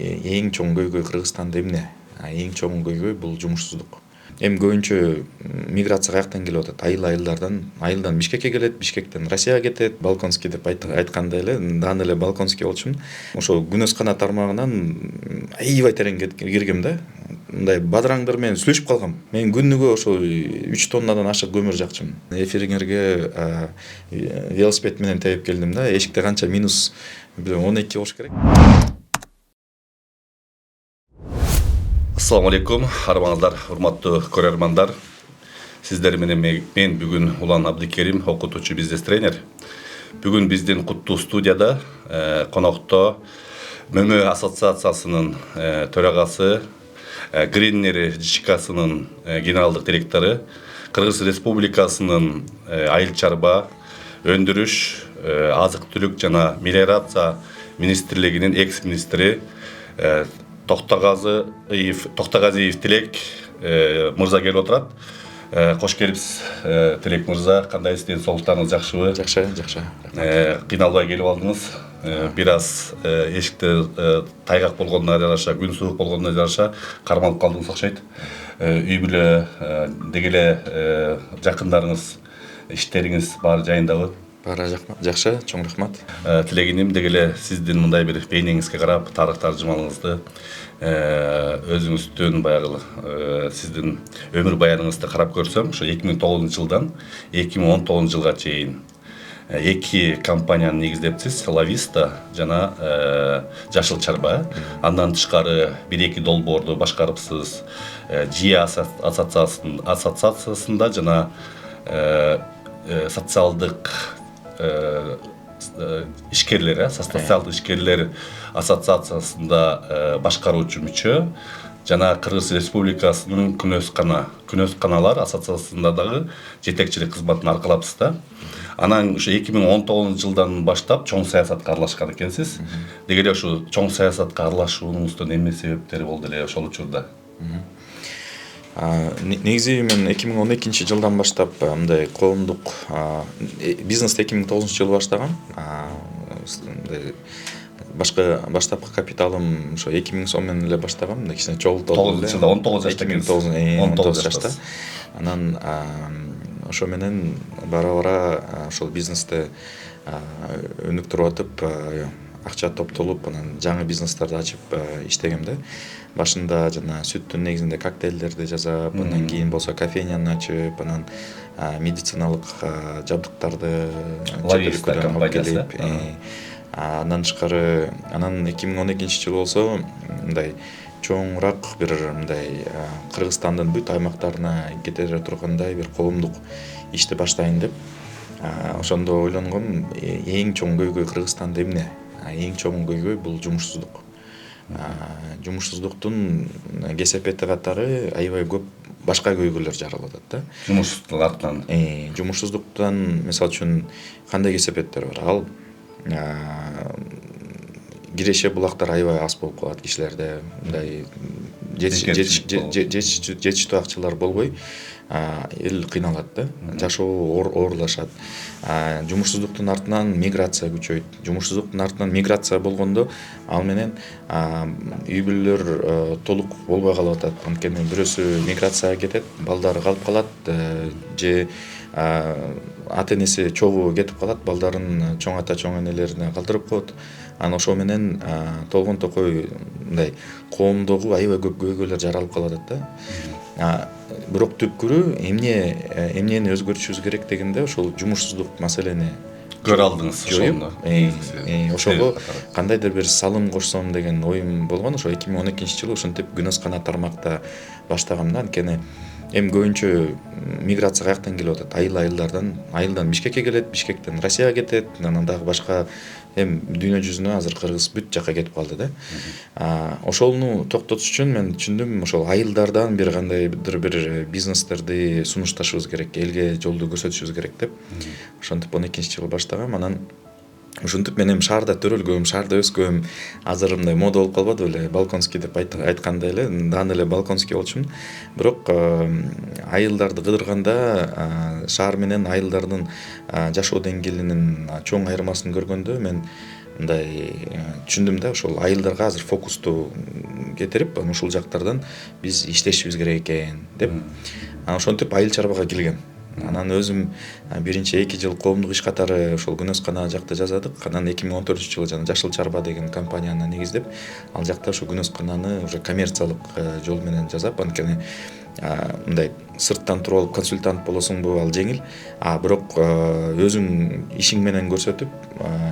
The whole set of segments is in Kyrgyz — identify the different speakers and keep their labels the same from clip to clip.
Speaker 1: эң чоң көйгөй Кыргызстанда эмне? Эң чоң көйгөй бул жумушсуздук. Эми көбүнчө миграция каяктан келип атат? Айылдан Бишкекке келет, Бишкектен Россияга кетет. Балконский деп айткандай эле, даны эле Балконский болчумун. Ошол Күнөскана тармагынан аябай терең киргем да. Мындай бадыраңдар менен сүйлөшүп калгам. Мен күнүгө ошо 3 тоннадан ашык көмүр жакчымын. Эфириңерге велосипед менен тебип келдим да. Эшикте канча минус 12 болуш керек.
Speaker 2: Assalamu alaikum, арбаңыздар, урматтуу көрөрмандар. Сиздер менен мен бүгүн Улан Абдикерим, окутуучу бизнес тренер. Бүгүн биздин куттуу студияда конокто ММ ассоциациясынын төрагасы, Гриннер ЖЧКсынын генералдык директору, Кыргыз Республикасынын айыл чарба, өндүрүш, азык-түлүк жана мелиорация министрлигинин экс-министри Токтогазиев Тилек мырза келип отурат. Кош келипсиз, Тилек мырза. Кандайсыз, ден соолуктарыңыз жакшыбы?
Speaker 1: Жакшы.
Speaker 2: Кыйналбай келип алдыңыз. Бир аз эшикте тайгак болгонуна жараша, күн суук болгонуна жараша кармалып калдыңыз окшойт. Үй бүлө деги эле жакындарыңыз, иштериңиз баары жайындабы?
Speaker 1: Баары жакшы, чоң рахмат.
Speaker 2: Тилегиним деги эле сиздин мындай бир бейнеңизге карап, тарых таржымалыңызды, өзүңүздүн баягы сиздин өмүр баяныңызды карап көрсөм, ошо 2009 жылдан 2019 жылга чейин 2 компанияны негиздептсиз, Lavista жана Жашыл чарба. Андан тышкары 1-2 долбоорду башкарыпсыз. ЖИА ассоциациясында жана социалдык ишкерлер, социалдык ишкерлер ассоциациясында башкаруучу мүчө, жана Кыргыз Республикасынын күнөсканалар ассоциациясында дагы жетекчилик кызматын аркалапсыз да. Анан ушу 2019 жылдан баштап чоң саясатка аралашкан экенсиз. Деги эле ушу чоң саясатка аралашууңуздун эмне себептери болду эле ошол учурда?
Speaker 1: Негизи мен 2012 жылдан баштап мындай коомдук бизнести 2009 жылы баштагам. Баштапкы капиталым ошо 2000 сом менен эле баштагам. Кичине чогултулду. 19 жашта. Анан ошо менен бара ошол бизнести өнүктүрүп атып, акча топтолуп, анан жаңы бизнестерди ачып иштегем да. Башында жана сүттүн негизинде коктейлдерди жасап, андан кийин болсо кофейняны ачып, анан медициналык жабдыктарды алып келип, андан тышкары, анан 2012 жылы болсо мындай чоңураак бир мындай Кыргызстандын бүт аймактарына кетире тургандай бир коомдук ишти баштайын деп. Ошондо ойлонгом, эң чоң көйгөй Кыргызстанда эмне? Эң чоң көйгөй бул жумушсуздук. Жумушсуздуктун кесепети катары аябай көп башка көйгөйлөр жаралып атат да.
Speaker 2: Жумушсуздуктун артынан.
Speaker 1: Жумушсуздуктан мисалы үчүн кандай кесепеттер бар? Ал киреше булактар аябай аз болуп калат кишилерде. Мындай жетиштүү акчалар болбой, эл кыйналат да. Жашоо оорлашат. Жумушсуздуктун артынан миграция күчөйт. Жумушсуздуктун артынан миграция болгондо ал менен үй бүлөлөр толук болбой калып атат. Анткени бирөөсү миграцияга кетет, балдары калып калат, же ата-энеси чогуу кетип калат, балдарын чоң ата чоң энелерине калтырып коет. Анан ошо менен толгон токой мындай коомдогу аябай көп көйгөйлөр жаралып калып атат да. Бирок түпкүрү эмнени өзгөртүшүбүз керек дегенде ошол жумушсуздук маселени
Speaker 2: көрө алдыңыз
Speaker 1: ошондо. Ошого кандайдыр бир салым кошсом деген оюм болгон. Ошо 2012 жылы ошентип Күнөскана тармакта баштагам да. Анткени эми көбүнчө миграция каяктан келип атат? Айылдан Бишкекке келет, Бишкектен Россияга кетет, анан дагы башка эми дүйнө жүзүнө азыр Кыргыз бүт жакка кетип калды да. Ошону токтотуш үчүн мен түшүндүм, ошол айылдардан бир кандайдыр бир бизнестерди сунушташыбыз керек, элге жолду көрсөтүшүбүз керек деп. Ошентип 12 жылы баштагам. Анан ушинтип мен эми шаарда төрөлгөм, шаарда өскөм. Азыр мындай мода болуп калбады беле, Балконский деп айткандай эле, даны эле Балконский болчумун. Бирок айылдарды кыдырганда, шаар менен айылдардын жашоо деңгээлинин чоң айырмасын көргөндө мен мындай түшүндүм да, ошол айылдарга азыр фокусту кетирип, ушул жактардан биз иштешибиз керек экен деп, ошентип айыл чарбага келгем. Анан өзүм биринчи 2 жыл коомдук иш катары ошол Күнөскана жакта жасадык. Анан 2014-жылы жана Жашыл Чарба деген компанияны негиздеп, ал жакта ошо Күнөскананы уже коммерциялык жол менен жасап, анткени мындай сырттан туруп алып консультант болосуңбу, ал жеңил. Бирок өзүң ишиң менен көрсөтүп,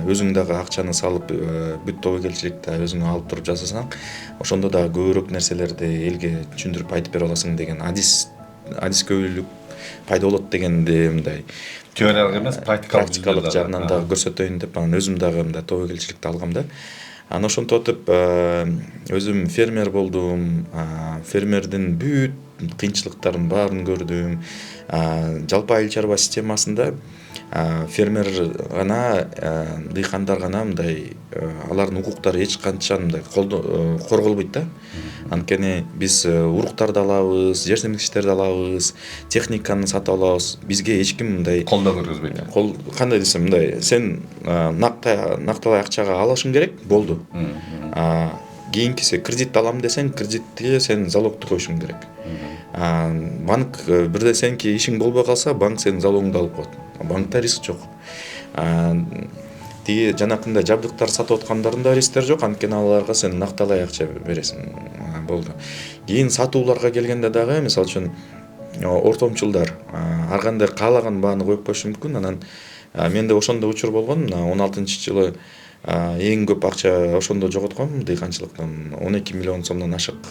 Speaker 1: өзүң дагы акчаны салып, бүт тобокелчиликти өзүң алып туруп жасасаң, ошондо дагы көбүрөөк нерселерди элге түшүндүрүп айтып бере аласың деген адискөйлүк пайда болот дегенди мындай
Speaker 2: теориялык эмес,
Speaker 1: практикалык жагынан дагы көрсөтөйүн деп, анан өзүм дагы мындай тобокелчиликти алгам да. Анан ошентип өзүм фермер болдум. Фермердин бүт кыйынчылыктарын баарын көрдүм. Жалпы айыл чарба системасында фермер гана, дыйкандар гана мындай алардын укуктары эч канча мындай корголбойт да. Анткени биз уруктарды алабыз, жер семиргичтерди алабыз, техниканы сатып алабыз. Бизге эч ким мындай
Speaker 2: колдоо көргөзбөйт.
Speaker 1: Кандай десем, мындай сен накталай акчага алышың керек, болду. Кийинкиси кредит алам десең, кредитти сен залогду коюшуң керек. Банк бирде сеники ишиң болбой калса, банк сенин залогуңду алып коет. Банкта риск жок. Тиги жанакындай жабдыктар сатып аткандардын да рисктери жок, анткени аларга сен накталай акча бересиң. Болду. Кийин сатууларга келгенде дагы, мисалы үчүн ортомчулдар ар кандай каалаган бааны коюп коюшу мүмкүн. Анан менде ошондой учур болгон. 16-жылы эң көп акча ошондо жоготком дыйканчылыктан. 12 миллион сомдон ашык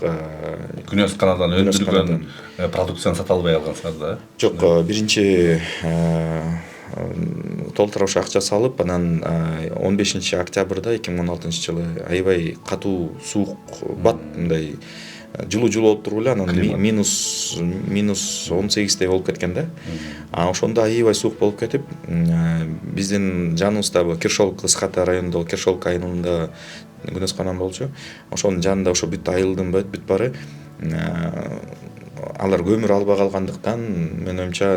Speaker 2: Күнөсканадан өндүрүлгөн продукцияны сата албай калгансыңар да?
Speaker 1: Жок, биринчи толтура ошо акча салып, анан 15-октябрда 2016-жылы аябай катуу суук, бат мындай жылуу болуп туруп эле, анан минус 18 болуп кеткен да. Ошондо аябай суук болуп кетип, биздин жаныбызда Киршолк, Ысхата районунда, Киршолк айылында Күнөсканам болчу. Ошонун жанында ошо бүт айылдын бүт баары алар көмүр албай калгандыктан, менин оюмча,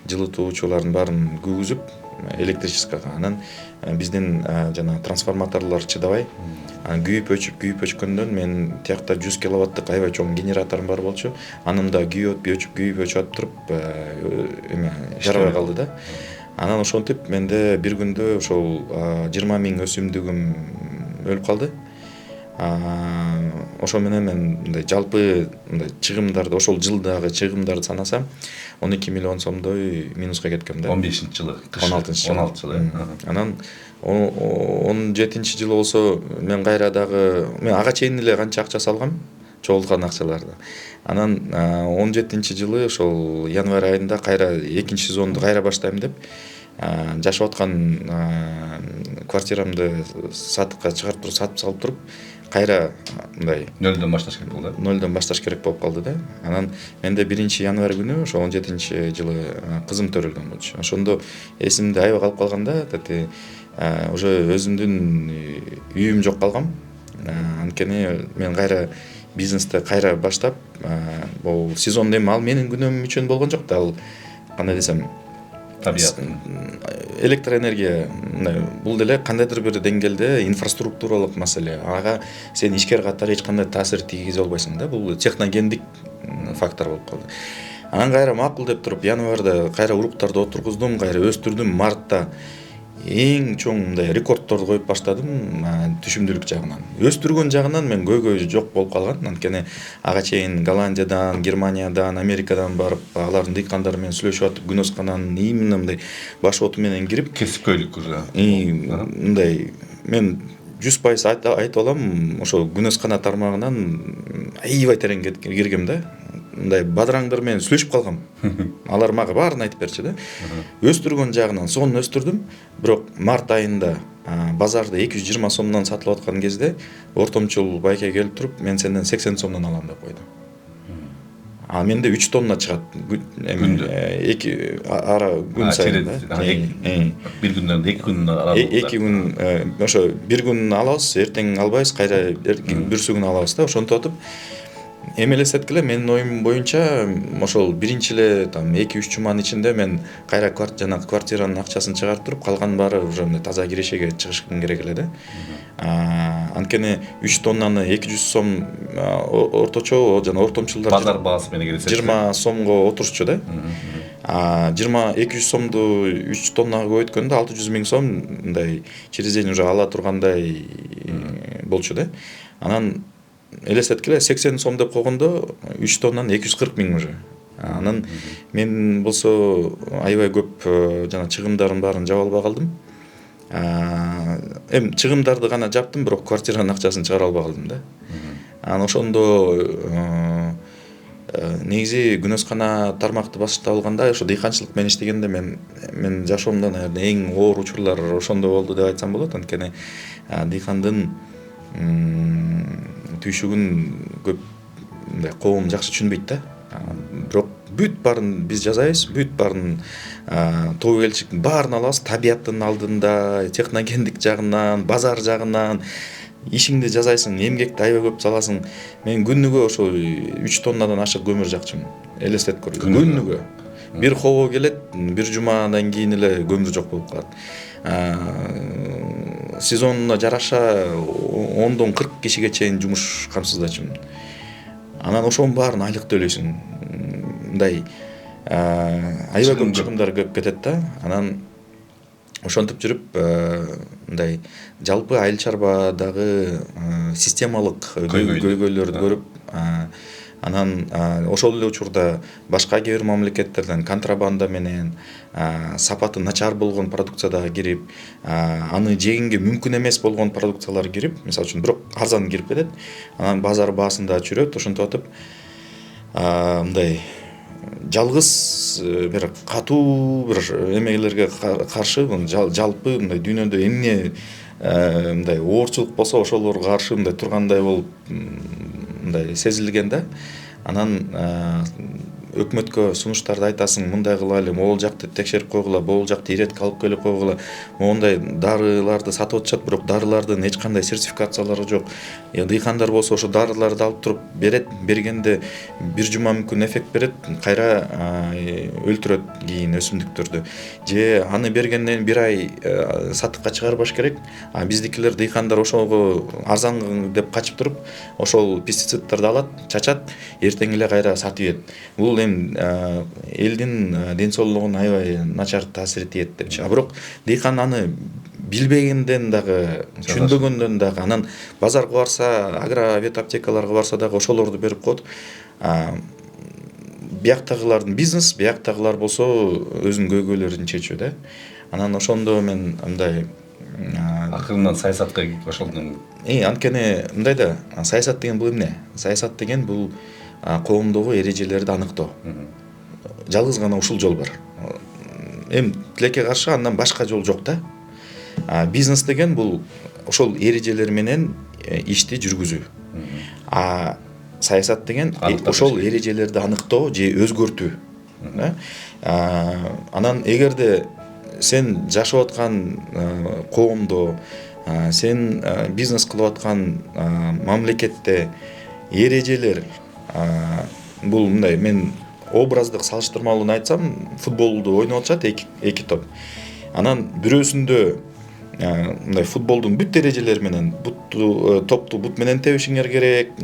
Speaker 1: жылытуучулардын баарын күйгүзүп электричествого. Анан биздин жана трансформаторлор чыдабай, күйүп өчкөндөн мен тиякта 100 киловаттык аябай чоң генераторум бар болчу. Анын да күйүп өчүп туруп жарабай калды да. Анан ошентип менде бир күндө ошол 20 000 өсүмдүгүм өлүп калды. Ошо менен мен мындай жалпы чыгымдарды, ошол жылдагы чыгымдарды санасам, 12 миллион сомдой минуска кеткем да.
Speaker 2: 15-жылы,
Speaker 1: 16-жылы. Анан 17-жылы болсо мен кайра дагы, мен ага чейин эле канча акча салгам, чогулткан акчаларды. Анан 17-жылы ошол январь айында кайра экинчи сезонду кайра баштайм деп, жашап аткан квартирамды сатыкка чыгарып туруп, сатып салып туруп, кайра мындай
Speaker 2: нөлдөн башташ керек болду.
Speaker 1: Нөлдөн башташ керек болуп калды да. Анан менде 1-январь күнү ошо 17-жылы кызым төрөлгөн болчу. Ошондо эсимде аябай калып калганда, уже өзүмдүн үйүм жок калгам. Анткени мен кайра бизнести кайра баштап, бул сезон эми ал менин күнөөм үчүн болгон жок да, ал кандай десем,
Speaker 2: табият,
Speaker 1: электроэнергия, бул деле кандайдыр бир деңгээлде инфраструктуралык маселе. Ага сен ишкер катары эч кандай таасир тийгизе албайсың да, бул техногендик фактор болуп калды. Анан кайра макул деп туруп, январда кайра уруктарды отургуздум, кайра өстүрдүм. Мартта эң чоң мындай рекордторду коюп баштадым түшүмдүүлүк жагынан. Өстүргөн жагынан мен көйгөй жок болуп калган. Анткени ага чейин Голландиядан, Германиядан, Америкадан барып, алардын дыйкандары менен сүйлөшүп атып, Күнөскананын именно мындай баш оту менен кирип,
Speaker 2: кесипкөйлүк уже.
Speaker 1: Мындай мен 100% айтып алам, ошо Күнөскана тармагынан аябай тереңге киргем да. Мындай бадыраңдар менен сүйлөшүп калгам. Алар мага баарын айтып берчү да. Өстүргөн жагынан сонун өстүрдүм, бирок март айында базарда 220 сомдон сатылып аткан кезде ортомчул байке келип туруп, мен сенден 80 сомдон алам деп койду. Менде 3 тонна чыгат
Speaker 2: күндө.
Speaker 1: Күн сайын.
Speaker 2: Бир күндөн 2 күн аралыгында.
Speaker 1: 2 күн, ошо бир күн алабыз, эртең албайбыз, кайра бүрсү күн алабыз да. Ошентип атып эми элестеткиле менин оюм боюнча ошол биринчи эле там 2-3 жуманын ичинде мен кайра жанагы квартиранын акчасын чыгарып туруп, калган баары уже мындай таза кирешеге чыгышкым керек эле да. Анткени 3 тоннаны 200 сом орточо жана ортомчулдар
Speaker 2: базар баасы менен келсе
Speaker 1: 20 сомго отурчу да. 200 сомду 3 тоннага көбөйткөндө 600 миң сом мындай через день уже ала тургандай болчу да. Анан элестеткиле 80 сом деп койгондо 3 тоннан 240 миң уже. Анан мен болсо аябай көп жана чыгымдардын баарын жаба албай калдым. Эми чыгымдарды гана жаптым, бирок квартиранын акчасын чыгара албай калдым да. Анан ошондо негизи күнөскана тармакты баштап алганда, ошо дыйканчылык менен иштегенде мен жашоомдо наверное эң оор учурлар ошондо болду деп айтсам болот. Анткени дыйкандын түйшүгүн көп мындай коом жакшы түшүнбөйт да. Бирок бүт баарын биз жасайбыз, бүт баарын тобокелчиликтин баарын алабыз, табияттын алдында, техногендик жагынан, базар жагынан ишиңди жасайсың, эмгекти аябай көп саласың. Мен күнүгө ошо 3 тоннадан ашык көмүр жакчумун. Элестетип көр. Күнүгө. Бир хобо келет, бир жумадан кийин эле көмүр жок болуп калат. Сезонуна жараша 10-дон 40 кишиге чейин жумуш камсыздачумун. Анан ошонун баарын айлык төлөйсүң. Мындай аябай көп чыгымдар көп кетет да. Анан ошентип жүрүп мындай жалпы айыл чарбадагы системалык көйгөйлөрдү көрүп, анан ошол эле учурда башка кээ бир мамлекеттерден контрабанда менен сапаты начар болгон продукция дагы кирип, аны жегенге мүмкүн эмес болгон продукциялар кирип, мисалы үчүн бирок арзан кирип кетет. Анан базар баасында чүрөт, ошентип атып мындай жалгыз бир катуу бир эмелерге каршы жалпы мындай дүйнөдө эмне мындай оорчулук болсо ошолорго каршы мындай тургандай болуп мындай сезилген да. Анан өкмөткө сунуштарды айтасың, мындай кылалы, могул жакты текшерип койгула, могул жакты иретке алып келип койгула, моундай дарыларды сатып атышат, бирок дарылардын эч кандай сертификациялары жок. Дыйкандар болсо ошо дарыларды алып туруп берет, бергенде бир жума мүмкүн эффект берет, кайра өлтүрөт кийин өсүмдүктөрдү. Же аны бергенден бир ай сатыкка чыгарбаш керек. Биздикилер дыйкандар ошого арзан деп качып туруп, ошол пестициддерди алат, чачат, эртең эле кайра сатып ийет. Бул элдин ден соолугуна аябай начар таасир этет депчи. Бирок дыйкан аны билбегенден дагы, түшүнбөгөндөн дагы, анан базарга барса, агровет аптекаларга барса дагы ошолорду берип коет. Бияктагылардын бизнес, бияктагылар болсо өзүнүн көйгөйлөрүн чечүү да. Анан ошондо мен мындай
Speaker 2: акырынан саясатка ошолдун
Speaker 1: анткени мындай да, саясат деген бул эмне? Саясат деген бул коомдогу эрежелерди аныктоо. Жалгыз гана ушул жол бар. Эми тилекке каршы андан башка жол жок да. Бизнес деген бул ошол эрежелер менен ишти жүргүзүү. Саясат деген ошол эрежелерди аныктоо же өзгөртүү. Анан эгерде сен жашап аткан коомдо, сен бизнес кылып аткан мамлекетте эрежелер бул мындай, мен образдык салыштырмалуу айтсам, футболду ойноп атышат эки топ. Анан бирөөсүндө мындай футболдун бүт эрежелери менен топту бут менен тебишиңер керек,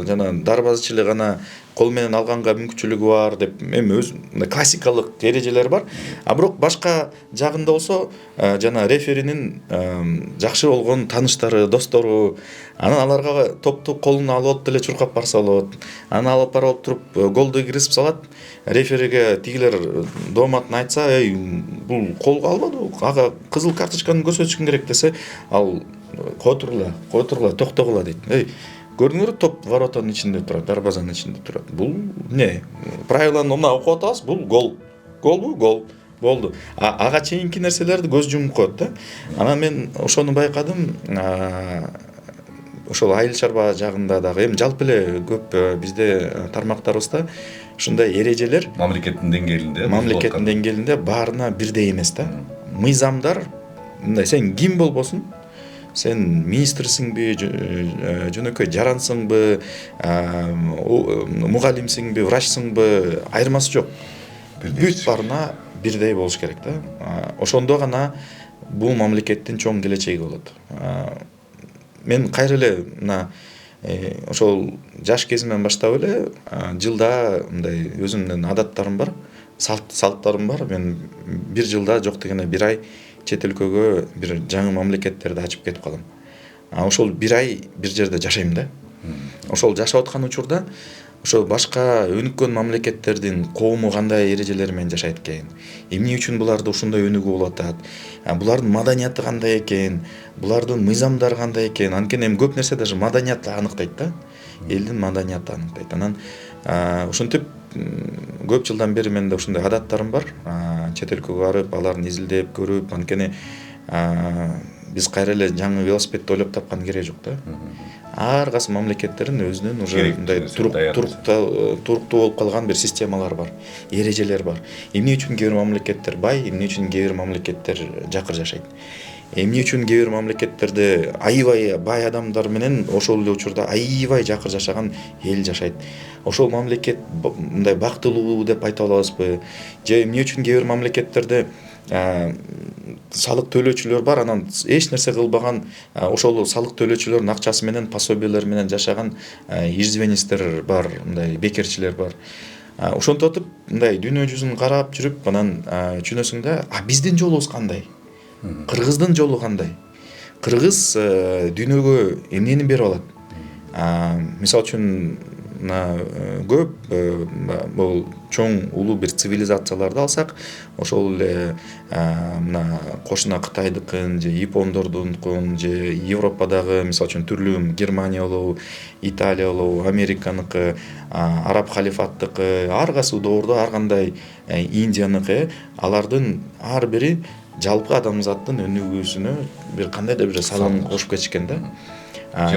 Speaker 1: жана дарбазачы эле гана кол менен алганга мүмкүнчүлүгү бар деп, эми өз классикалык эрежелер бар. Бирок башка жагында болсо жана реферинин жакшы болгон тааныштары, достору, анан аларга топту колуна алып алып деле чуркап барса болот. Анан алып барып туруп голду киргизип салат. Рефериге тигилер дооматын айтса, бул колго албады, ага кызыл карточканы көрсөтүшүң керек десе, ал койтургула, токтогула дейт. Көрдүңөрбү, топ воротанын ичинде турат, дарбазанын ичинде турат. Бул эмне? Правиланы мына окуп атабыз, бул гол. Голбу? Гол. Болду. Ага чейинки нерселерди көз жумуп коет да. Анан мен ошону байкадым. Ошол айыл чарба жагында дагы, эми жалпы эле көп бизде тармактарыбызда ушундай эрежелер мамлекеттин деңгээлинде баарына бирдей эмес да. Мыйзамдар мындай, сен ким болбосун, сен министрсиңби, жөнөкөй жарансыңбы, мугалимсиңби, врачсыңбы, айырмасы жок. Бүт баарына бирдей болуш керек да. Ошондо гана бул мамлекеттин чоң келечеги болот. Мен кайра эле мына ошол жаш кезимден баштап эле жылда мындай өзүмдүн адаттарым бар, салттарым бар. Мен бир жылда жок дегенде бир ай чет өлкөгө бир жаңы мамлекеттерди ачып кетип калам. Ошол бир ай бир жерде жашайм да. Ошол жашап аткан учурда ошо башка өнүккөн мамлекеттердин коому кандай эрежелер менен жашайт экен, эмне үчүн буларда ушундай өнүгүү болуп атат, булардын маданияты кандай экен, булардын мыйзамдары кандай экен. Анткени эми көп нерсе даже маданият аныктайт да, элдин маданияты аныктайт. Анан ушинтип көп жылдан бери менде ушундай адаттарым бар. Чет өлкөгө барып, аларды изилдеп көрүп, анткени биз кайра эле жаңы велосипедди ойлоп тапкан кереги жок да. Ар кайсы мамлекеттердин өзүнүн уже мындай туруктуу болуп калган бир системалары бар, эрежелер бар. Эмне үчүн кээ бир мамлекеттер бай, эмне үчүн кээ бир мамлекеттер жакыр жашайт. Эмне үчүн кээ бир мамлекеттерде аябай бай адамдар менен ошол эле учурда аябай жакыр жашаган эл жашайт. Ошол мамлекет мындай бактылуу деп айта алабызбы? Же эмне үчүн кээ бир мамлекеттерде салык төлөөчүлөр бар, анан эч нерсе кылбаган, ошол салык төлөөчүлөрдүн акчасы менен, пособиялар менен жашаган иждивенецтер бар, мындай бекерчилер бар. Ошентип мындай дүйнө жүзүн карап жүрүп, анан түшүнөсүң да, биздин жолубуз кандай? Кыргыздын жолу кандай? Кыргыз дүйнөгө эмнени берип алат? Мисалы үчүн көп бул чоң улуу бир цивилизацияларды алсак, ошол эле мына кошуна Кытайдыкын же Япондордункун же Европадагы мисалы үчүн түрлүү Германия болобу, Италия болобу, Американыкы, Араб халифаттыкы, ар кайсы доордо ар кандай, Индияныкы, алардын ар бири жалпы адамзаттын өнүгүүсүнө бир кандайдыр бир салым кошуп кетишкен да.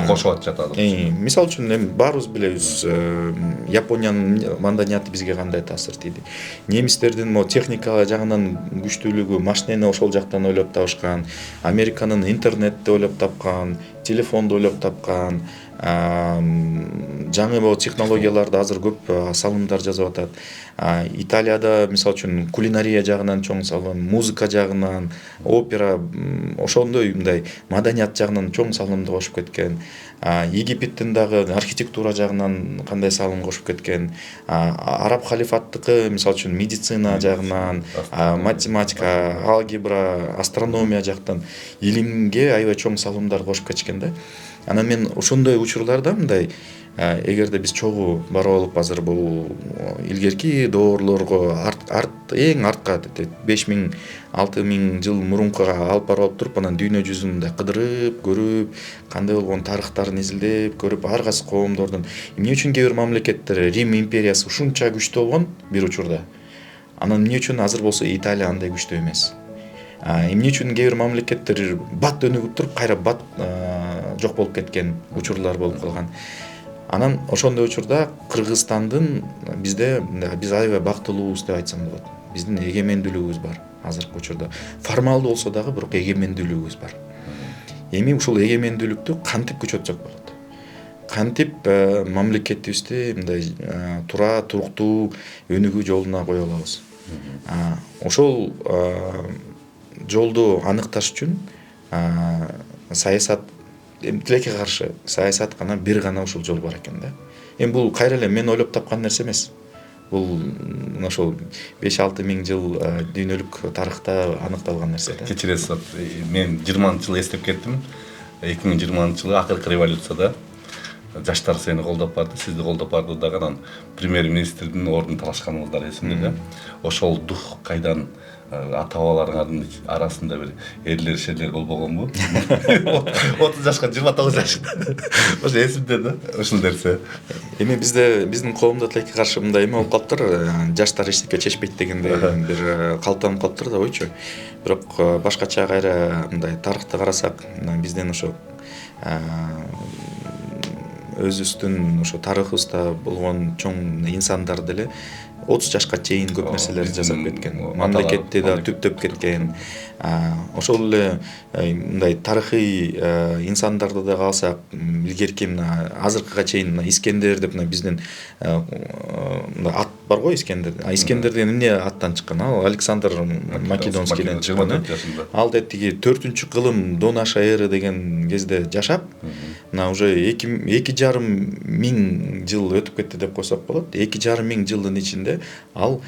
Speaker 2: Кошуп жатат.
Speaker 1: Мисалы үчүн эми баарыбыз билебиз, Япониянын маданияты бизге кандай таасир тийди. Немистердин техника жагынан күчтүүлүгү, машинени ошол жактан ойлоп табышкан, Американын интернетти ойлоп тапкан, телефонду ойлоп тапкан, жаңы технологияларды азыр көп салымдар жасап атат. Италияда мисалы үчүн кулинария жагынан чоң салым, музыка жагынан, опера, ошондой мындай маданият жагынан чоң салымды кошуп кеткен. Египеттин дагы архитектура жагынан кандай салым кошуп кеткен. Араб халифаттыкы мисалы үчүн медицина жагынан, математика, алгебра, астрономия жактан илимге аябай чоң салымдар кошуп кетишкен да. Анан мен ошондой учурларда мындай, эгерде биз чогуу барып алып азыр бул илгерки доорлорго эң артка 5000 6000 жыл мурункуга алып барып туруп, анан дүйнө жүзүн мындай кыдырып көрүп, кандай болгон тарыхтарын изилдеп көрүп, ар кайсы коомдордун эмне үчүн кээ бир мамлекеттер Рим империясы ушунча күчтүү болгон бир учурда, анан эмне үчүн азыр болсо Италия андай күчтүү эмес. Эмне үчүн кээ бир мамлекеттер бат өнүгүп туруп, кайра бат жок болуп кеткен учурлар болуп калган. Анан ошондой учурда Кыргызстандын биз аябай бактылуубуз деп айтсам болот. Биздин эгемендүүлүгүбүз бар азыркы учурда. Формалдуу болсо дагы бирок эгемендүүлүгүбүз бар. Эми ушул эгемендүүлүктү кантип күчөтсөк болот? Кантип мамлекетибизди мындай туура, туруктуу өнүгүү жолуна кое алабыз? Ошол жолду аныкташ үчүн саясат, тилекке каршы саясат гана бир гана ушул жол бар экен да. Эми бул кайра эле мен ойлоп тапкан нерсе эмес. Бул ошол 5-6 миң жыл дүйнөлүк тарыхта аныкталган нерсе да.
Speaker 2: Кечиресиз, мен 20-жылы эстеп кеттим. 2020-жылы акыркы революцияда жаштар сени колдоп барды, сизди колдоп барды дагы, анан премьер-министрдин ордун талашканыңыздар эсимде да. Ошол дух кайдан, ата-бабаларыңардын арасында бир эрлер шерлер болбогонбу? 30 жашка 29 жашында. Ошо эсимде да, ушул нерсе.
Speaker 1: Эми биздин коомдо тилекке каршы мындай эме болуп калыптыр, жаштар эчтеке чечпейт дегендей бир калыптанып калыптыр да ойчу. Бирок башкача кайра мындай тарыхты карасак, биздин ошо өзүбүздүн ошо тарыхыбызда болгон чоң инсандар деле 30 жашка чейин көп нерселерди жасап кеткен, мамлекетти да түптөп кеткен. Ошол эле мындай тарыхый инсандарды да калсак, илгерки мына азыркыга чейин мына Искендер деп мына биздин ат бар го, Искендер. Искендер деген эмне аттан чыккан? Ал Александр Македонскийден чыккан.
Speaker 2: 24 жашында.
Speaker 1: Ал тиги 4-кылым до нашей эры деген кезде жашап, мына уже 2,5 миң жыл өтүп кетти деп койсок болот. 2,5 миң жылдын ичинде ал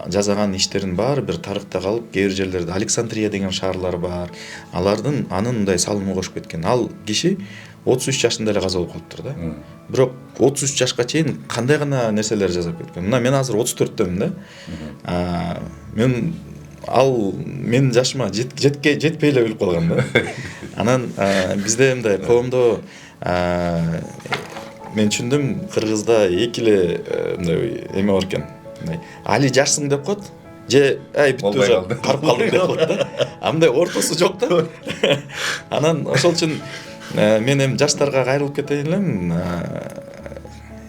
Speaker 1: жазаган иштерин баары бир тарыхта калып, кээ бир жерлерде Александрия деген шаарлар бар. Алардын анын мындай салымы кошуп кеткен. Ал киши 33 жашында эле каза болуп калыптыр да. Бирок 33 жашка чейин кандай гана нерселер жазып кеткен. Мына мен азыр 34төмүн да. Менин жашыма жетпей эле өлүп калган да. Анан бизде мындай коомдо мен түшүндүм, Кыргызда эки эле мындай эме бар экен. Али жашсың деп коет, же бүттү уже карып калдым деп коет да. Мындай ортосу жок да. Анан ошол үчүн мен эми жаштарга кайрылып кетейин элем,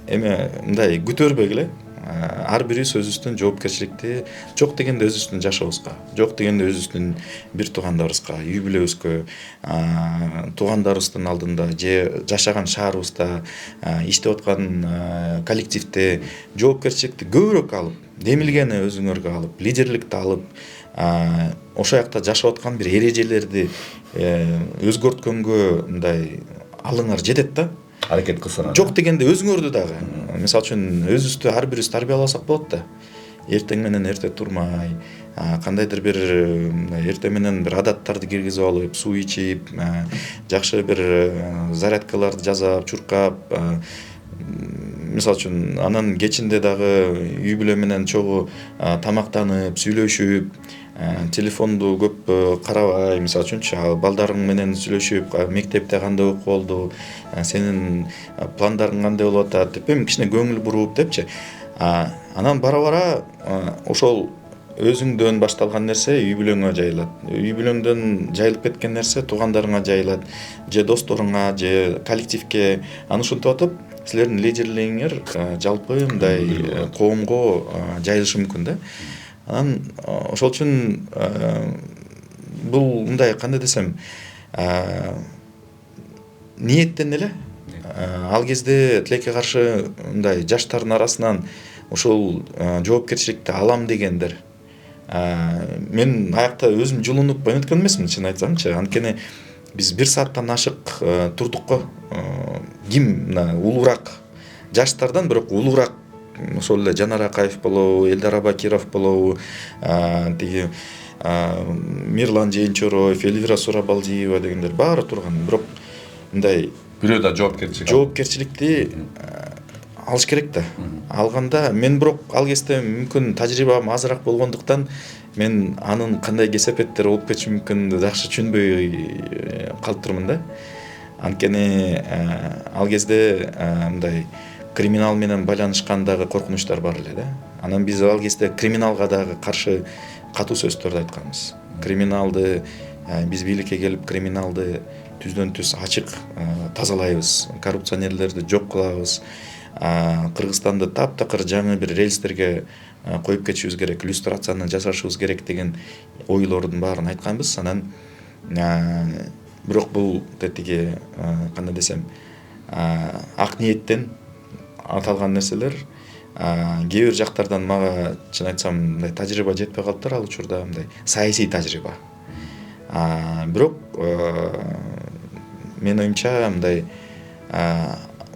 Speaker 1: эме мындай көтөрбөгүлө. Ар бирибиз өзүбүздүн жоопкерчиликти жок дегенде өзүбүздүн жашообузга, жок дегенде өзүбүздүн бир туугандарыбызга, үй бүлөбүзгө, туугандарыбыздын алдында же жашаган шаарыбызда, иштеп аткан коллективде жоопкерчиликти көбүрөөк алып, демилгени өзүңөргө алып, лидерликти алып, ошол жакта жашап аткан бир эрежелерди өзгөрткөнгө мындай алыңар жетет да.
Speaker 2: Аракет кылсаңар.
Speaker 1: Жок дегенде өзүңөрдү дагы. Мисалы үчүн өзүбүздү ар бирибиз тарбияласак болот да. Эртең менен эрте турмай, кандайдыр бир эрте менен бир адаттарды киргизип алып, суу ичип, жакшы бир зарядкаларды жасап, чуркап, мисалы үчүн анан кечинде дагы үй бүлө менен чогуу тамактанып, сүйлөшүп, телефонду көп карабай, мисалы үчүнчү балдарың менен сүйлөшүп, мектепте кандай окуу болду, сенин пландарың кандай болуп атат деп кичине көңүл буруп депчи. Анан бара ошол өзүңдөн башталган нерсе үй бүлөңө жайылат. Үй бүлөңдөн жайылып кеткен нерсе туугандарыңа жайылат, же досторуңа, же коллективге. Аны ушинтип атып, силердин лидерлигиңер жалпы мындай коомго жайылышы мүмкүн да. Анан ошол үчүн бул мындай кандай десем, ниеттен эле ал кезде тилекке каршы мындай жаштардын арасынан ушул жоопкерчиликти алам дегендер. Мен аякта өзүм жулунуп ойноткон эмесмин, чын айтсамчы. Анткени биз 1 сааттан ашык турдук го. Ким улуурак жаштардан, бирок улуурак ошол эле Жанар Акаев болобу, Элдар Абакиров болобу, тиги Мирлан Жээнчороев, Элвира Сурабалдиева дегендер баары турган. Бирок мындай
Speaker 2: бирөө да
Speaker 1: жоопкерчиликти алыш керек да. Алганда мен бирок ал кезде мүмкүн тажрыйбам азыраак болгондуктан мен анын кандай кесепеттери болуп кетиши мүмкүн жакшы түшүнбөй калыптырмын да. Анткени ал кезде мындай криминал менен байланышкандагы коркунучтар бар эле да. Анан биз ал кезде криминалга дагы каршы катуу сөздөрдү айтканбыз. Криминалды биз бийликке келип криминалды түздөн түз ачык тазалайбыз, коррупционерлерди жок кылабыз. Кыргызстанды таптакыр жаңы бир рельстерге коюп кетишибиз керек, иллюстрацияны жасашыбыз керек деген ойлордун баарын айтканбыз. Анан бирок бул тетиги кандай десем, ак ниеттен аталган нерселер кээ бир жактардан мага чын айтсам мындай тажрыйба жетпей калыптыр ал учурда, мындай саясий тажрыйба. Бирок менин оюмча мындай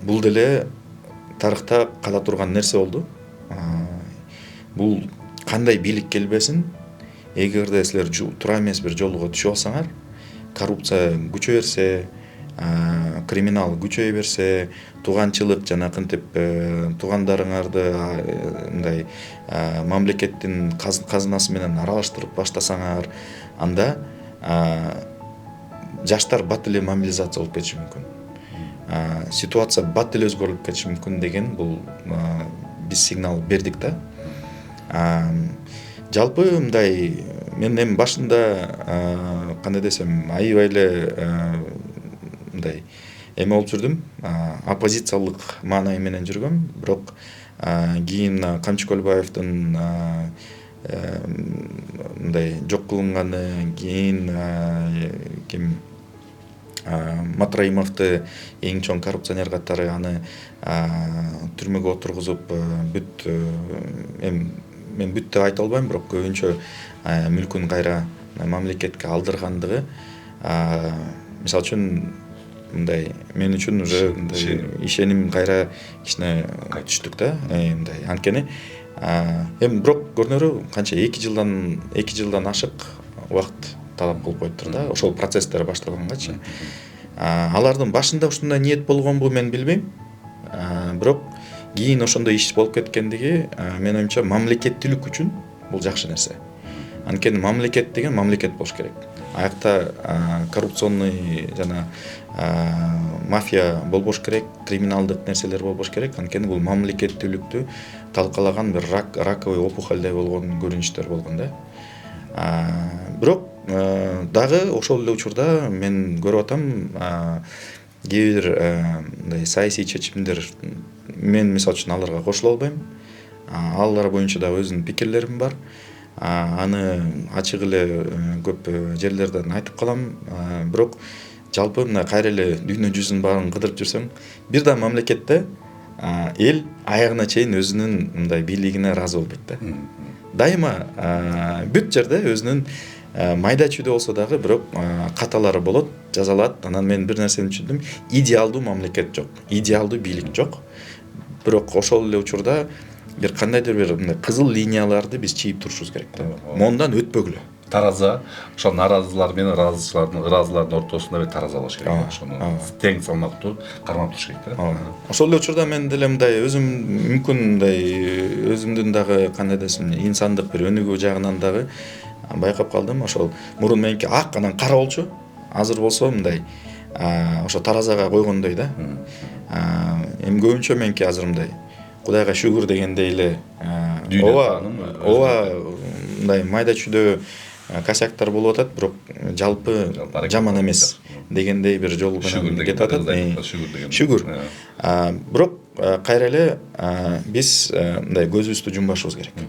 Speaker 1: бул деле тарыхта кала турган нерсе болду. Бул кандай бийлик келбесин, эгерде силер туура эмес бир жолго түшүп алсаңар, коррупция күчөй берсе, криминал күчөй берсе, тууганчылык жана кантип туугандарыңарды мындай мамлекеттин казынасы менен аралаштырып баштасаңар, анда жаштар бат эле мобилизация болуп кетиши мүмкүн. Ситуация бат эле өзгөрүлүп кетиши мүмкүн деген бул биз сигнал бердик да. Жалпы мындай мен эми башында кандай десем, аябай эле мындай эме болуп жүрдүм, оппозициялык маанай менен жүргөм, бирок кийин Камчы Көлбаевдин мындай жок кылынганы, кийин ким Матраимовду эң чоң коррупционер катары аны түрмөгө отургузуп бүт мен бүт деп айта албайм, бирок көбүнчө мүлкүн кайра мамлекетке алдыргандыгы мисалы үчүн мындай мен үчүн уже ишеним кайра кичине түштүк да, мындай анткени эми бирок көрүнөрү канча 2 жылдан ашык убакыт талап кылып коюптур да, ошол процесстер башталгангачы. Алардын башында ушундай ниет болгонбу мен билбейм, бирок кийин ошондой иш болуп кеткендиги менин оюмча мамлекеттүүлүк үчүн бул жакшы нерсе. Анткени мамлекет деген мамлекет болуш керек. Аякта коррупционный жана мафия болбош керек, криминалдык нерселер болбош керек. Анткени бул мамлекеттүүлүктү талкалаган бир раковый опухолдой болгон көрүнүштөр болгон да. Бирок дагы ошол эле учурда мен көрүп атам кээ бир мындай саясий чечимдер мен мисалы үчүн аларга кошула албайм. Алар боюнча дагы өзүмдүн пикирлерим бар. Аны ачык эле көп жерлерден айтып калам. Бирок жалпы мына кайра эле дүйнө жүзүнүн баарын кыдырып жүрсөң, бир да мамлекетте эл аягына чейин өзүнүн мындай бийлигине ыраазы болбойт да. Дайыма бүт жерде өзүнүн майда чүйдө болсо дагы бирок каталары болот, жазалат. Анан мен бир нерсени түшүндүм, идеалдуу мамлекет жок, идеалдуу бийлик жок. Бирок ошол эле учурда бир кандайдыр бир мындай кызыл линияларды биз чийип турушубуз керек да. Мондан өтпөгүлө.
Speaker 2: Тараза, ошо наразылар менен ыраазылардын ортосунда бир тараза болуш керек. Ошону тең салмактуу кармап туруш керек да.
Speaker 1: Ошол эле учурда мен деле мындай өзүм мүмкүн мындай өзүмдүн дагы кандай десем, инсандык бир өнүгүү жагынан дагы байкап калдым. Ошол мурун меники ак, анан кара болчу. Азыр болсо мындай ошо таразага койгондой да. Эми көбүнчө меники азыр мындай Кудайга шүгүр дегендей эле ооба мындай майда чүйдө косяктар болуп атат, бирок жалпы жаман эмес дегендей бир жол менен кетип атат. Шүгүр. Бирок кайра эле биз мындай көзүбүздү жумбашыбыз керек.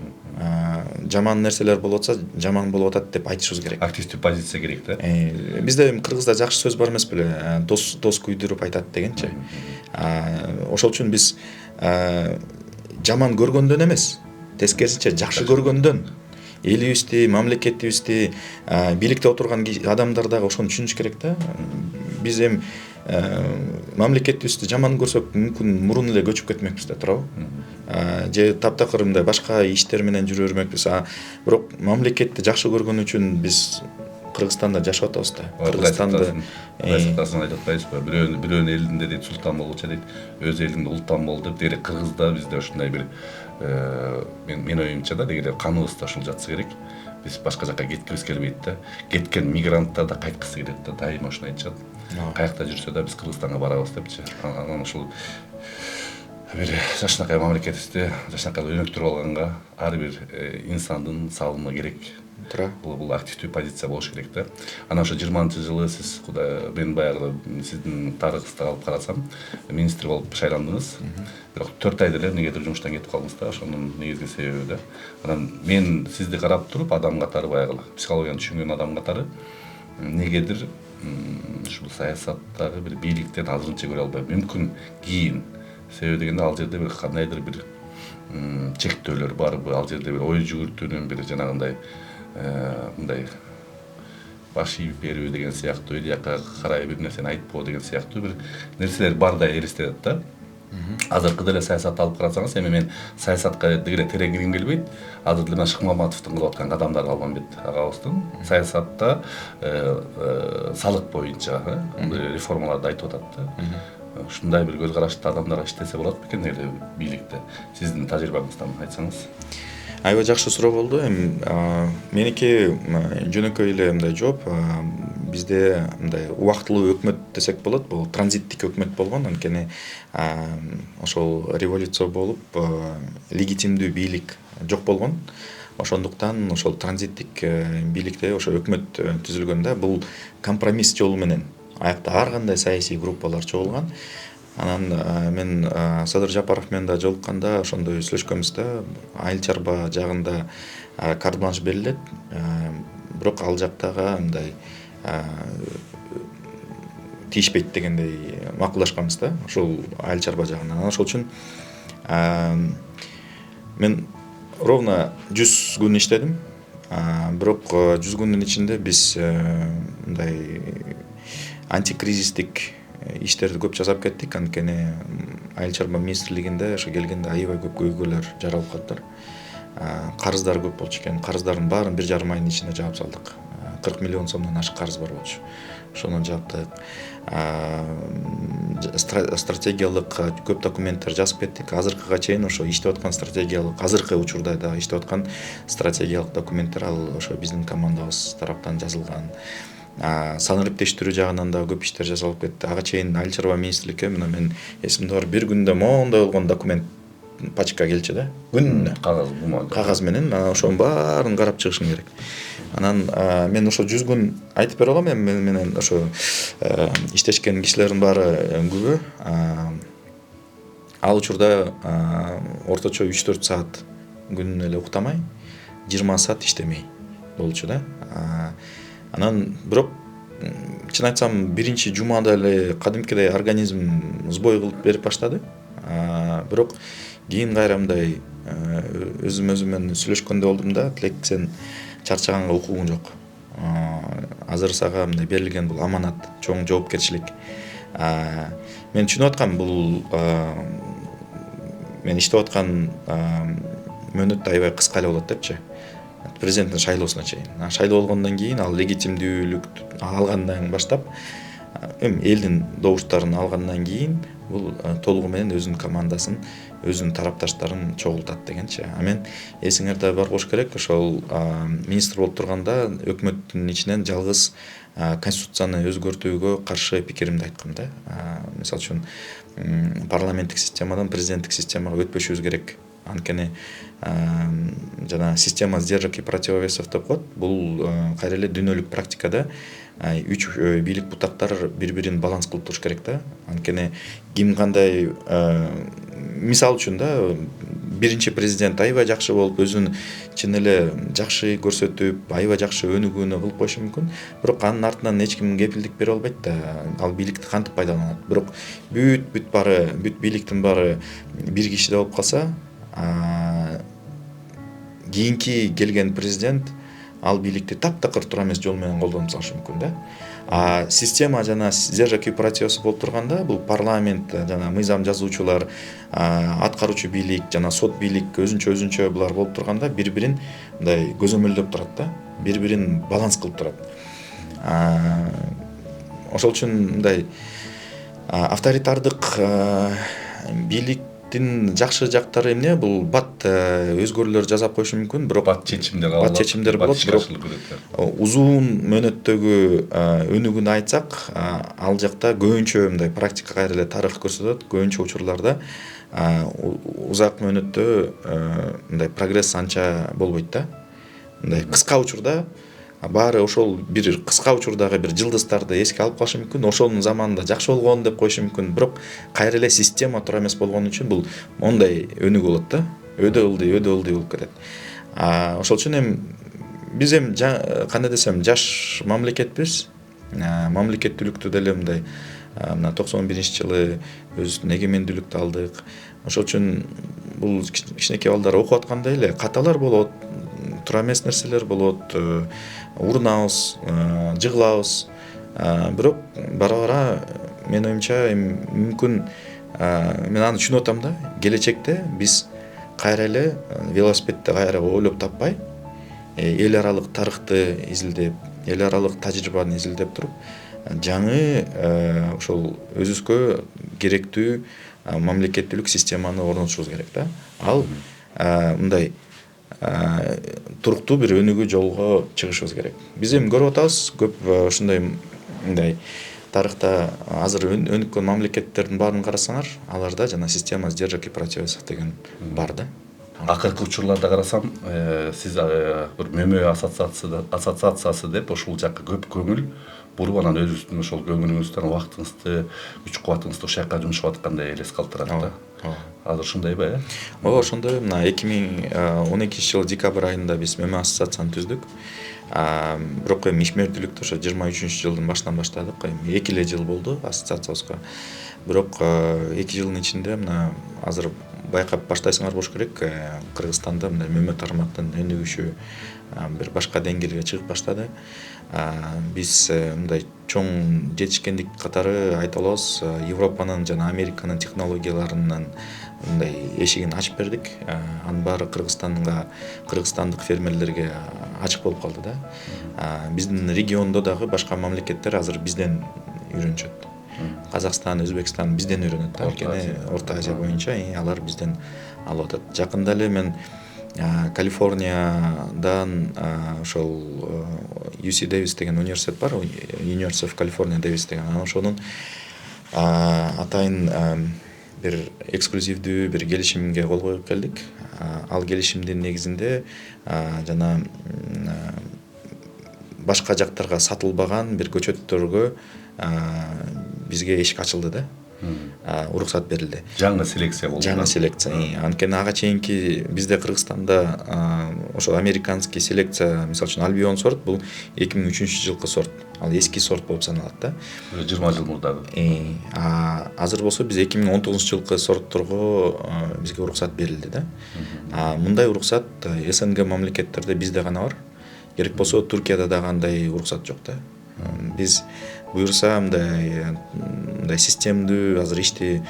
Speaker 1: Жаман нерселер болуп атса, жаман болуп атат деп айтышыбыз керек.
Speaker 2: Активдүү позиция керек да.
Speaker 1: Бизде кыргызда жакшы сөз бар эмес беле? Дос күйдүрүп айтат дегенчи. Ошол үчүн биз жаман көргөндөн эмес, тескерисинче жакшы көргөндөн элибизди, мамлекетибизди, бийликте отурган адамдар дагы ошону түшүнүш керек да. Биз эми мамлекетибизди жаман көрсөк, мүмкүн мурун эле көчүп кетмекпиз да, туурабы? Же таптакыр мындай башка иштер менен жүрө бермекпиз. Бирок мамлекетти жакшы көргөн үчүн биз Кыргызстанда жашап атабыз да.
Speaker 2: Кыргызстанды айтып атпайбызбы? Бирөөнүн элинде дейт султан болчу дейт, өз элиңде ултан бол деп. Дегеле Кыргызда бизде ушундай бир мен оюмча да дегеле каныбызда ушул жатса керек. Биз башка жака кеткибиз келбейт да. Кеткен мигранттар да кайткысы келет да. Дайыма ушуну айтышат. Каякта жүрсө да биз Кыргызстанга барабыз депчи. Анан ушул бир жашынакай мамлекетибизди жашынакай өнүктүрүп алганга ар бир инсандын салымы керек. Бул активдүү позиция болуш керек да. Анан ошо 20-жылы сиз мен баягы сиздин тарыхыңызды алып карасам, министр болуп шайландыңыз. Бирок 4 айда эле эмнегедир жумуштан кетип калдыңыз да. Ошонун негизги себеби да. Анан мен сизди карап туруп, адам катары баягы психологияны түшүнгөн адам катары эмнегедир ушул саясаттагы бир бийликтен азырынча көрө албайм. Мүмкүн кийин. Себеби дегенде ал жерде бир кандайдыр бир чектөөлөр барбы, ал жерде бир ой жүгүртүүнүн бир жанагындай мындай баш ийип берүү деген сыяктуу, эл жака карай бир нерсени айтпоо деген сыяктуу бир нерселер бардай элестетет да. Азыркы деле саясатты алып карасаңыз, эми мен саясатка деле терең киргим келбейт. Азыр деле Шыкмаматовдун кылып аткан кадамдары Албанбет агабыздын саясатта салык боюнча реформаларды айтып атат да. Ушундай бир көз карашты адамдар иштесе болот бекен эле бийликте. Сиздин тажрыйбаңыздан айтсаңыз.
Speaker 1: Аябай жакшы суроо болду. Эми меники жөнөкөй эле мындай жооп. Бизде мындай убактылуу өкмөт десек болот. Бул транзиттик өкмөт болгон. Анткени ошол революция болуп легитимдүү бийлик жок болгон. Ошондуктан ошол транзиттик бийликте ошо өкмөт түзүлгөн да. Бул компромисс жолу менен аякта ар кандай саясий группалар чогулган. Анан мен Садыр Жапаров менен да жолукканда ошондой сүйлөшкөнбүз да, айыл чарба жагында карт бланш берилет, бирок ал жактагы мындай тийишпейт дегендей макулдашканбыз да, ошол айыл чарба жагынан. Ошол үчүн мен ровно 100 күн иштедим, бирок 100 күндүн ичинде биз мындай антикризистик иштерди көп жасап кеттик. Анткени айыл чарба министрлигинде ошо келгенде аябай көп көйгөйлөр жаралып калыптыр. Карыздар көп болчу экен. Карыздардын баарын 1,5 айдын ичинде жаап салдык. 40 миллион сомдон ашык карыз бар болчу. Ошону жаптык. Стратегиялык көп документтер жазып кеттик. Азыркыга чейин ошо иштеп аткан стратегиялык, азыркы учурда да иштеп аткан стратегиялык документтер ал ошо биздин командабыз тараптан жазылган. Санариптештирүү жагынан да көп иштер жасалып кетти. Ага чейин айыл чарба министрликке мына мен эсимде бар, бир күндө моундай болгон документ пачка келчү да, күнүнө кагаз менен. Ошонун баарын карап чыгышым керек. Анан мен ошо 100 күн айтып бере алам. Мен менен ошо иштешкен кишилердин баары күбө. Ал учурда орточо 3-4 саат күнүнө эле уктамай 20 саат иштемей болчу да. Анан бирок чын айтсам биринчи жумада эле кадимкидей организм сбой кылып берип баштады. Бирок кийин кайра мындай өзүм менен сүйлөшкөндө болдум да, Тилек, сен чарчаганга укугуң жок. Азыр сага мындай берилген бул аманат, чоң жоопкерчилик. Мен түшүнүп аткам, бул мен иштеп аткан мөөнөт аябай кыска эле болот депчи. Президенттин шайлоосуна чейин. Шайлоо болгондон кийин ал легитимдүүлүк алгандан баштап, элдин добуштарын алгандан кийин бул толугу менен өзүнүн командасын, өзүнүн тарапташтарын чогултат дегенчи. Мен эсиңерде бар болуш керек, ошол министр болуп турганда өкмөттүн ичинен жалгыз конституцияны өзгөртүүгө каршы пикиримди айткам да. Мисалы үчүн парламенттик системадан президенттик системага өтпөшүбүз керек. Анткени жана система сдержек и противовесов деп коет. Бул кайра эле дүйнөлүк практикада 3 бийлик бутактар бири-бирин баланс кылып туруш керек да. Анткени ким кандай, мисалы үчүн да, биринчи президент аябай жакшы болуп, өзүн чын эле жакшы көрсөтүп, аябай жакшы өнүгүүнү кылып коюшу мүмкүн. Бирок анын артынан эч ким кепилдик бере албайт да. Ал бийликти кантип пайдаланат. Бирок бүт бийликтин баары бир кишиде болуп калса, кийинки келген президент ал бийликти таптакыр туура эмес жол менен колдонуп салышы мүмкүн да. Система жана сдержек и противовес болуп турганда, бул парламент жана мыйзам жазуучулар, аткаруучу бийлик жана сот бийлик өзүнчө булар болуп турганда бири-бирин мындай көзөмөлдөп турат да, бири-бирин баланс кылып турат. Ошол үчүн мындай авторитардык бийлик жакшы жактары эмне? Бул бат өзгөрүүлөр жасап коюшу мүмкүн, бирок бат чечимдер болот. Бирок узун мөөнөттөгү өнүгүүнү айтсак, ал жакта көбүнчө мындай практика кайра эле тарых көрсөтөт. Көбүнчө учурларда узак мөөнөттө мындай прогресс анча болбойт да. Мындай кыска учурда баары ошол бир кыска учурдагы бир жылдыздарды эске алып калышы мүмкүн. Ошонун заманында жакшы болгон деп коюшу мүмкүн. Бирок кайра эле система туура эмес болгон үчүн бул мондай өнүгүү болот да. Өдө ылдый болуп кетет. Ошол үчүн биз кандай десем, жаш мамлекетпиз. Мамлекеттүүлүктү деле мындай мына 91-жылы өзүбүздүн эгемендүүлүктү алдык. Ошол үчүн бул кичинекей балдар окуп атканда эле каталар болот, туура эмес нерселер болот, урунабыз, жыгылабыз. Бирок бара мен оюмча мүмкүн, мен аны түшүнүп атам да, келечекте биз кайра эле велосипедди кайра ойлоп таппай, эл аралык тарыхты изилдеп, эл аралык тажрыйбаны изилдеп туруп, жаңы ошол өзүбүзгө керектүү мамлекеттүүлүк системаны орнотушубуз керек да. Ал мындай туруктуу бир өнүгүү жолго чыгышыбыз керек. Биз эми көрүп атабыз, көп ушундай мындай тарыхта азыр өнүккөн мамлекеттердин баарын карасаңар, аларда жана система сдержек и противовесов деген бар да.
Speaker 2: Акыркы учурларда карасам, сиз бир мөмө ассоциациясы деп ушул жакка көп көңүл буруп анан өзүңүздүн ошол көңүлүңүздөн убактыңызды, күч кубатыңызды ошол жака жумшап аткандай элес калтырат да. Азыр ушундайбы,
Speaker 1: ооба ошондой. Мына 2012 жылы декабрь айында биз ММА ассоциацияны түздүк. Бирок эми ишмердүүлүктү ошо 23 жылдын башынан баштадык. Эми 2 эле жыл болду ассоциациябызга. Бирок 2 жылдын ичинде мына азыр байкап баштайсыңар болуш керек, Кыргызстанда мына ММА тармактын өнүгүшү бир башка деңгээлге чыгып баштады. Биз мындай чоң жетишкендик катары айта алабыз, Европанын жана Американын технологияларынын мындай эшигин ачып бердик. Анын баары кыргызстандык фермерлерге ачык болуп калды да. Биздин региондо дагы башка мамлекеттер азыр бизден үйрөнүшөт. Казакстан, Өзбекстан бизден үйрөнөт да, анткени Орто Азия боюнча алар бизден алып атат. Жакында эле мен Калифорниядан ошол UC Davis деген университет бар, University of California Davis деген. Анан ошонун атайын бир эксклюзивдүү бир келишимге кол коюп келдик. Ал келишимдин негизинде жана башка жактарга сатылбаган бир көчөттөргө бизге эшик ачылды да. Уруксат берилди.
Speaker 2: Жаңы селекция болду.
Speaker 1: Жаңы селекция. Анткени ага чейинки бизде Кыргызстанда ошо американский селекция, мисалы үчүн Альбион сорт бул 2003 жылкы сорт. Ал эски сорт болуп саналат да.
Speaker 2: 20 жыл мурдагы.
Speaker 1: Азыр болсо биз 2019 жылкы сортторго бизге уруксат берилди да. Мындай уруксат СНГ мамлекеттерде бизде гана бар. Керек болсо Туркияда да андай уруксат жок да. Биз буюрса мындай системдүү азыр ишти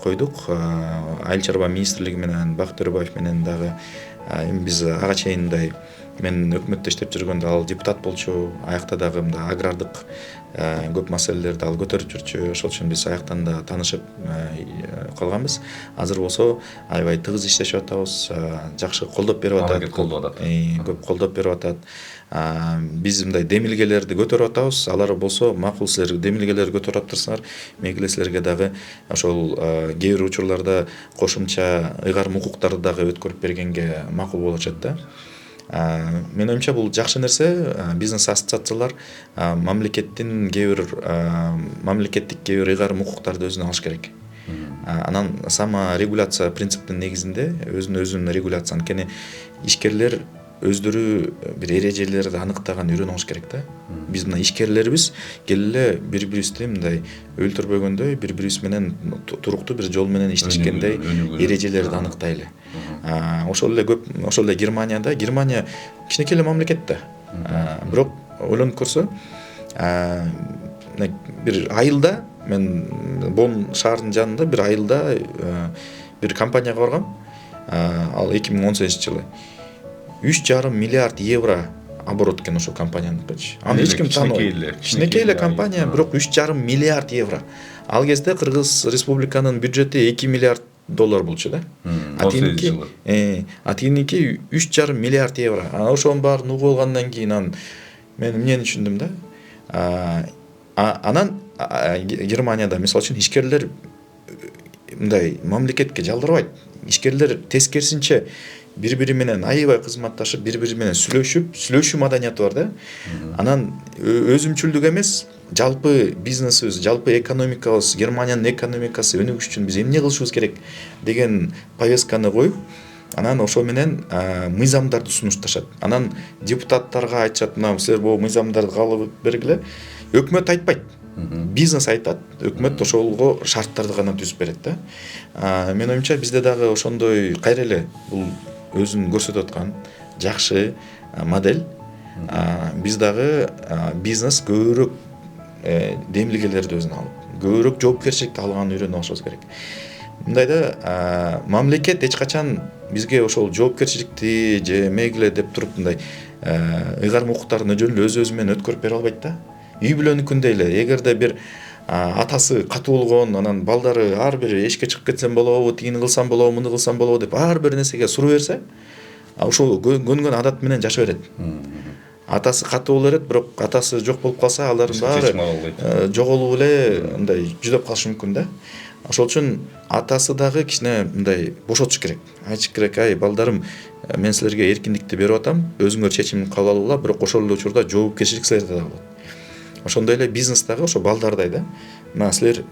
Speaker 1: койдук. Айыл чарба министрлиги менен Бакыт Төрөбаев менен дагы биз ага чейин мындай мен өкмөттө иштеп жүргөндө ал депутат болчу, аякта дагы мындай агрардык көп маселелерди ал көтөрүп жүрчү. Ошол үчүн биз аяктан да таанышып калганбыз. Азыр болсо аябай тыгыз иштешип атабыз, жакшы колдоп берип атат. Көп колдоп берип атат. Биз мындай демилгелерди көтөрүп атабыз. Алар болсо макул, силер демилгелерди көтөрүп атырсыңар. Мейгиле силерге дагы ошол кээ бир учурларда кошумча ыйгарым укуктарды дагы өткөрүп бергенге макул болушат да. Мен оюмча бул жакшы нерсе. Бизнес ассоциациялар мамлекеттик кээ бир ыйгарым укуктарды өзүнө алыш керек. Анан саморегуляция принциптин негизинде өзүн регуляция. Анткени ишкерлер өздөрү бир эрежелерди аныктаган үйрөнүп алыш керек да. Биз мына ишкерлерибиз келе эле мындай өлтүрбөгөндөй, бири-бирибиз менен туруктуу бир жол менен иштешкендей эрежелерди аныктайлы. Ошол эле Германия кичинекей эле мамлекет да. Бирок ойлонуп көрсө, бир айылда мен Бон шаарынын жанында бир айылда бир компанияга баргам. Ал 2018 жылы 3,5 миллиард евро оборот экен ошол компанияныкычы. Аны эч ким тааныбайт. Кичинекей эле компания, бирок 3,5 миллиард евро. Ал кезде Кыргыз Республиканын бюджети 2 миллиард доллар болчу да. Атиники 3,5 миллиард евро. Ошонун баарын угуп алгандан кийин мен эмнени түшүндүм да. Анан Германияда мисалы үчүн ишкерлер мындай мамлекетке жалдырбайт. Ишкерлер тескерисинче бири-бири менен аябай кызматташып, бири-бири менен сүйлөшүү маданияты бар да. Анан өзүмчүлдүк эмес, жалпы бизнесибиз, жалпы экономикабыз, Германиянын экономикасы өнүгүш үчүн биз эмне кылышыбыз керек деген повестканы коюп, анан ошо менен мыйзамдарды сунушташат. Анан депутаттарга айтышат, мына силер бул мыйзамдарды кабыл бергиле. Өкмөт айтпайт. Бизнес айтат, өкмөт ошолго шарттарды гана түзүп берет да. Мен оюмча бизде дагы ошондой кайра эле бул өзүн көрсөтүп аткан жакшы модель. Биз дагы бизнес көбүрөөк демилгелерди өзүнө алып, көбүрөөк жоопкерчиликти алганды үйрөнүп алышыбыз керек. Мындайда мамлекет эч качан бизге ошол жоопкерчиликти же мейгиле деп туруп мындай ыйгарым укуктарын жөн эле өзү менен өткөрүп бере албайт да. Үй бүлөнүкүндөй эле, эгерде бир атасы катуу болгон, анан балдары ар бир эшикке чыгып кетсем болобу, тигини кылсам болобу, муну кылсам болобу деп ар бир нерсеге суроо берсе, ошол көнгөн адат менен жаша берет. Атасы катуу боло берет, бирок атасы жок болуп калса, алардын баары жоголуп эле мындай жүдөп калышы мүмкүн да. Ошол үчүн атасы дагы кичине мындай бошотуш керек. Айтыш керек, ай балдарым, мен силерге эркиндикти берип атам, өзүңөр чечим кабыл алгыла, бирок ошол эле учурда жоопкерчилик силерде да болот. ошондой эле бизнестагы ошо балдардай да. Мына силер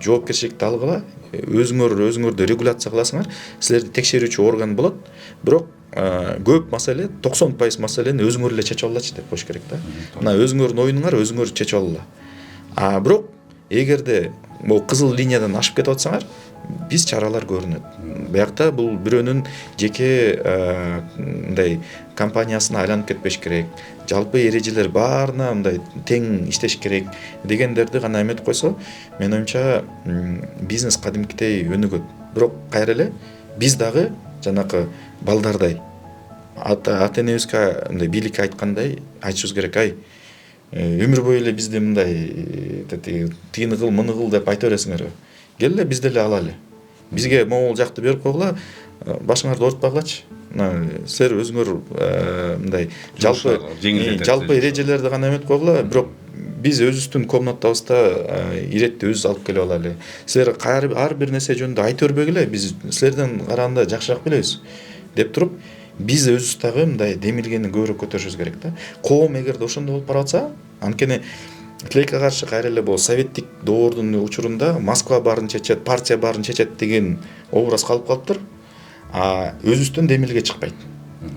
Speaker 1: жоопкерчиликти алгыла, өзүңөрдү регуляция кыласыңар, силерди текшерүүчү орган болот, бирок көп маселе 90% маселени өзүңөр эле чечип алачы деп коюш керек да. Мына өзүңөрдүн оюнуңар өзүңөр чечип алгыла. Бирок эгерде могу кызыл линиядан ашып кетип атсаңар, биз чаралар көрүнөт. Биякта бул бирөөнүн жеке мындай компаниясына айланып кетпеш керек. Жалпы эрежелер баарына мындай тең иштеш керек дегендерди гана эметип койсо, менин оюмча бизнес кадимкидей өнүгөт. Бирок кайра эле биз дагы жанакы балдардай ата-энебизге мындай бийликке айткандай айтышыбыз керек. Өмүр бою эле бизди мындай тыйыны кыл, муну кыл деп айта бересиңерби? Кел эле бизди эле алалы. Бизге могул жакты берип койгула, башыңарды оорутпагылачы. Силер өзүңөр мындай жалпы эрежелерди гана эметип койгула, бирок биз өзүбүздүн комнатабызда иретти өзүбүз алып келип алалы. Силер ар бир нерсе жөнүндө айта бербегиле, биз силерден караганда жакшыраак билебиз деп туруп, биз өзүбүз дагы мындай демилгени көбүрөөк көтөрүшүбүз керек да. Коом эгерде ошондой болуп баратса, анткени тилекке каршы кайра эле бул советтик доордун учурунда Москва баарын чечет, партия баарын чечет деген образ калып калыптыр. Өзүбүздөн демилге чыкпайт.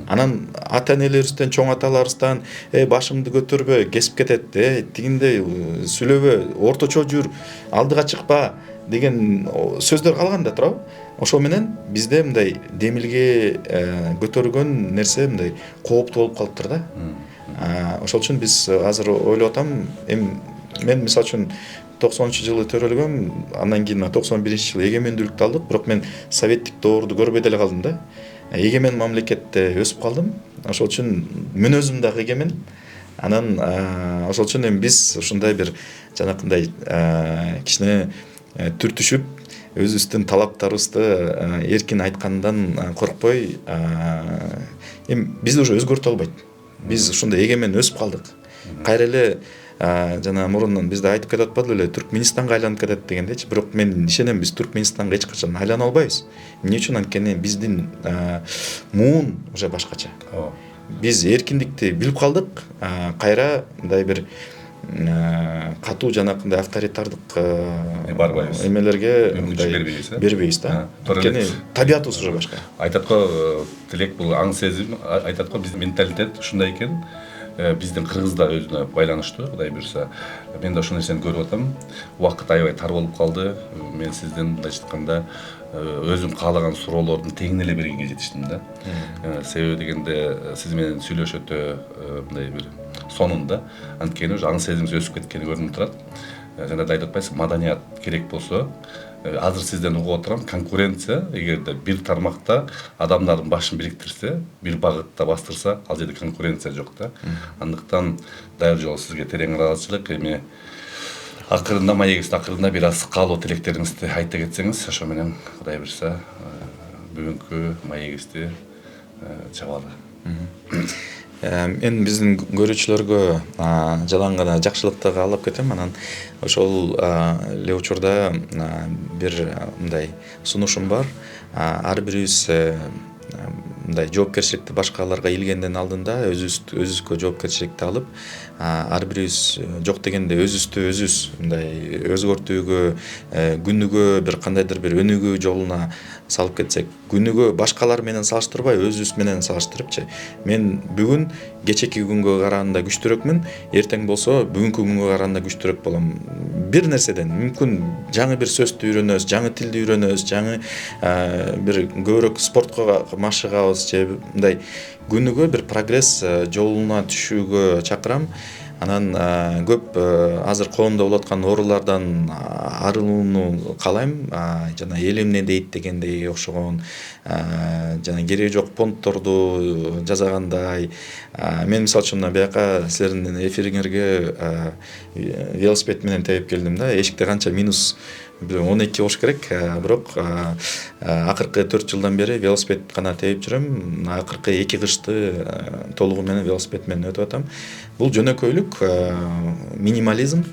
Speaker 1: Анан ата-энелерибизден, чоң аталарыбыздан башыңды көтөрбө, кесип кетет, тигиндей сүйлөбө, орточо жүр, алдыга чыкпа деген сөздөр калган да туурабы? Ошо менен бизде мындай демилге көтөргөн нерсе мындай кооптуу болуп калыптыр да. Ошол үчүн биз азыр ойлоп атам, мен мисалы үчүн 90-жылы төрөлгөм, андан кийин 91-жылы эгемендүүлүктү алдык, бирок мен советтик доорду көрбөй деле калдым да. Эгемен мамлекетте өсүп калдым. Ошол үчүн мүнөзүм дагы эгемен. Анан ошол үчүн эми биз ушундай бир жанакындай кичине түртүшүп, өзүбүздүн талаптарыбызды эркин айткандан коркпой, эми бизди уже өзгөртө албайт. Биз ушундай эгемен өсүп калдык. Кайра эле жана мурундан бизде айтып кетип атпадыбы эле, Түркменистанга айланып кетет дегендечи, бирок мен ишенем, биз Түркменистанга эч качан айлана албайбыз. Эмне үчүн? Анткени биздин муун уже башкача. Биз эркиндикти билип калдык, кайра мындай бир катуу жанакындай авторитардык эмелерге бербейбиз да. Анткени табиятыбыз уже башка.
Speaker 2: Айтат го, тилек бул аң сезим, айтат го биздин менталитет ушундай экен. Биздин кыргыз да өзүнө байланыштуу, Кудай буйрса. Мен да ошол нерсени көрүп атам. Убакыт аябай тар болуп калды. Мен сизден мындайча айтканда өзүм каалаган суроолордун тегин эле бергенге жетиштим да. Себеби дегенде сиз менен сүйлөшүп өтө мындай бир сонунда, анткени уже аң сезимибиз өсүп кеткени көрүнүп турат. Жана да айтып атпайсызбы, маданият керек болсо, азыр сизден угуп отурам, конкуренция эгерде бир тармакта адамдардын башын бириктирсе, бир багытта бастырса, ал жерде конкуренция жок да. Андыктан дайыр жолу сизге терең ыраазычылык. Эми акырында маегибизди акырында бир аз каалоо тилектериңизди айта кетсеңиз, ошо менен Кудай буйрса бүгүнкү маегибизди чабалы.
Speaker 1: Мен биздин көрүүчүлөргө жалаң гана жакшылыкты каалап кетем. Анан ошол эле учурда бир мындай сунушум бар. Ар бирибиз мындай жоопкерчиликти башкаларга илгенден алдында өзүбүзгө жоопкерчиликти алып, ар бирибиз жок дегенде өзүбүз мындай өзгөртүүгө, күнүгө бир кандайдыр бир өнүгүү жолуна салып кетсек, күнүгө башкалар менен салыштырбай, өзүбүз менен салыштырыпчы. Мен бүгүн кечеки күнгө караганда күчтүүрөкмүн, эртең болсо бүгүнкү күнгө караганда күчтүүрөк болом. Бир нерседен мүмкүн жаңы бир сөздү үйрөнөбүз, жаңы тилди үйрөнөбүз, жаңы бир көбүрөөк спортко машыгабыз же мындай күнүгө бир прогресс жолуна түшүүгө чакырам. Анан көп азыр коомдо болуп аткан оорулардан арылууну каалайм. Жана эл эмне дейт дегендей окшогон, жана кереги жок понтторду жасагандай. Мен мисалы үчүн бияка силердин эфириңерге велосипед менен тебип келдим да. Эшикте канча минус 12 болуш керек, бирок акыркы 4 жылдан бери велосипед гана тебип жүрөм. Акыркы 2 кышты толугу менен велосипед менен өтүп атам. Бул жөнөкөйлүк, минимализм,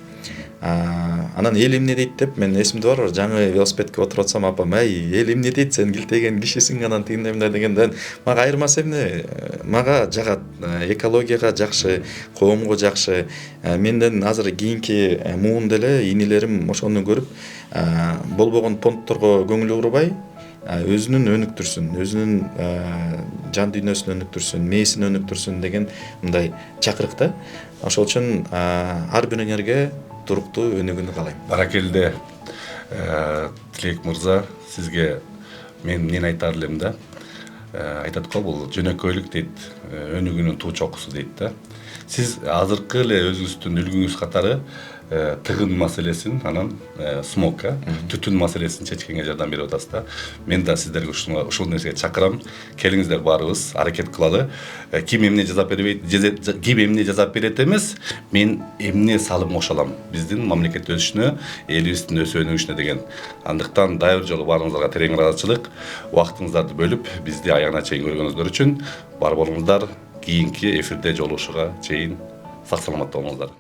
Speaker 1: Анан эл эмне дейт деп мен эсимде бар, жаңы велосипедке отуруп атсам апам ай эл эмне дейт, сен килтеген кишисиң анан тигиндей мындай дегенден мага айырмасы эмне, мага жагат, экологияга жакшы, коомго жакшы. Менден азыр кийинки муун деле инилерим ошону көрүп болбогон понтторго көңүл урбай, өзүнүн өнүктүрсүн, өзүнүн жан дүйнөсүн өнүктүрсүн, мээсин өнүктүрсүн деген мындай чакырык да. Ошол үчүн ар бириңерге туруктуу өнүгүүнү каалайм.
Speaker 2: Баракелде. Тилек мырза, сизге мен эмнени айтар элем да? Айтат го, бул жөнөкөйлүк дейт, өнүгүүнүн туу чокусу дейт да. Сиз азыркы эле өзүңүздүн үлгүңүз катары тыгын маселесин, анан смокка, түтүн маселесин чечкенге жардам берип атасыз да. Мен да сиздерге ушул нерсеге чакырам. Келиңиздер баарыбыз аракет кылалы. Ким эмне жазап бербейт, ким эмне жазап берет эмес, мен эмне салым кошо алам биздин мамлекет өсүшүнө, элибиздин өнүгүшүнө деген. Андыктан дайыр жолу баарыңыздарга терең ыраазычылык. Убактыңыздарды бөлүп бизди аягына чейин көргөнүңүздөр үчүн бар болуңуздар. Кийинки эфирде жолугушууга чейин сак саламатта болуңуздар.